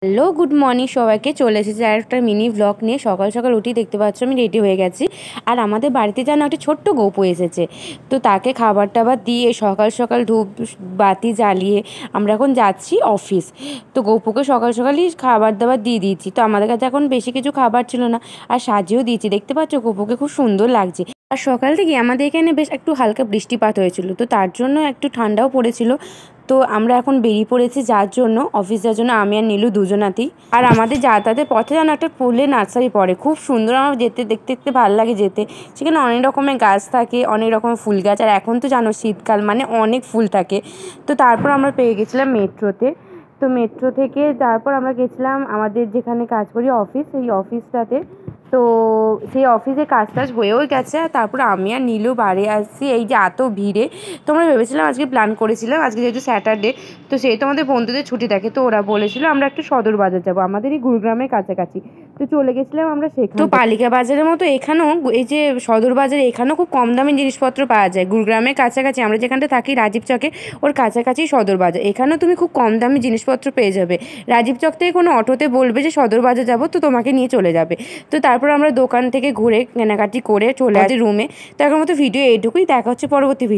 Hello, good morning সবাইকে। চলে এসেছি আর একটা মিনি ব্লগ নিয়ে। সকাল সকাল উঠি দেখতে পাচ্ছ আমি রেডি হয়ে গেছি। আর আমাদের বাড়িতে যেন একটা ছোট্ট গপু এসেছে, তো তাকে খাবার টাবার দিয়ে সকাল সকাল ধূপ বাতি জ্বালিয়ে আমরা এখন যাচ্ছি অফিস। তো গপুকে সকাল সকালই খাবার দাবার দিয়ে দিয়েছি। তো আমাদের কাছে এখন বেশি কিছু খাবার ছিল না, আর সাজিয়েও দিয়েছি। দেখতে পাচ্ছ গপুকে খুব সুন্দর লাগছে। আর সকাল থেকে আমাদের এখানে বেশ একটু হালকা বৃষ্টিপাত হয়েছিল, তো তার জন্য একটু ঠান্ডাও পড়েছিল। তো আমরা এখন বেরিয়ে পড়েছি যার জন্য, অফিস যাওয়ার জন্য, আমি আর নীলু দুজনাতেই। আর আমাদের যাতায়াতের পথে যেন একটা ফুলের নার্সারি পড়ে, খুব সুন্দর। আমার দেখতে দেখতে ভালো লাগে যেতে। সেখানে অনেক রকমের গাছ থাকে, অনেক রকমের ফুল গাছ। আর এখন তো জানো শীতকাল মানে অনেক ফুল থাকে। তো তারপর আমরা পেয়ে গেছিলাম মেট্রোতে। তো মেট্রো থেকে তারপর আমরা গেছিলাম আমাদের যেখানে কাজ করি অফিস, সেই অফিসটাতে। তো সেই অফিসে কাজ টাজ হয়েও গেছে। আর তারপর আমি আর নীলু বাড়ি আসছি এই যে এত ভিড়ে। তো আমরা ভেবেছিলাম, আজকে প্ল্যান করেছিলাম, আজকে যেহেতু স্যাটারডে, তো সেহেতু আমাদের বন্ধুদের ছুটি থাকে। তো ওরা বলেছিল আমরা একটু সদর বাজার যাবো, আমাদের এই গুরুগ্রামের কাছাকাছি। তো চলে গেছিলাম আমরা সেখানে। তো পালিকা বাজারের মতো এখানেও, এই যে সদর বাজারে, এখানেও খুব কম দামে জিনিসপত্র পাওয়া যায়। গুরুগ্রামের কাছাকাছি, আমরা যেখানটা থাকি রাজীব চকে, ওর কাছাকাছি সদর বাজার। এখানেও তুমি খুব কম দামে জিনিসপত্র পেয়ে যাবে। রাজীব চক থেকে কোনো অটোতে বলবে যে সদর বাজার যাবো, তো তোমাকে নিয়ে চলে যাবে। তো তারপর আমরা দোকান থেকে ঘুরে কেনাকাটি করে চলে আসি রুমে। তো এখন মতো ভিডিও এইটুকুই, দেখা হচ্ছে পরবর্তী ভিডিও।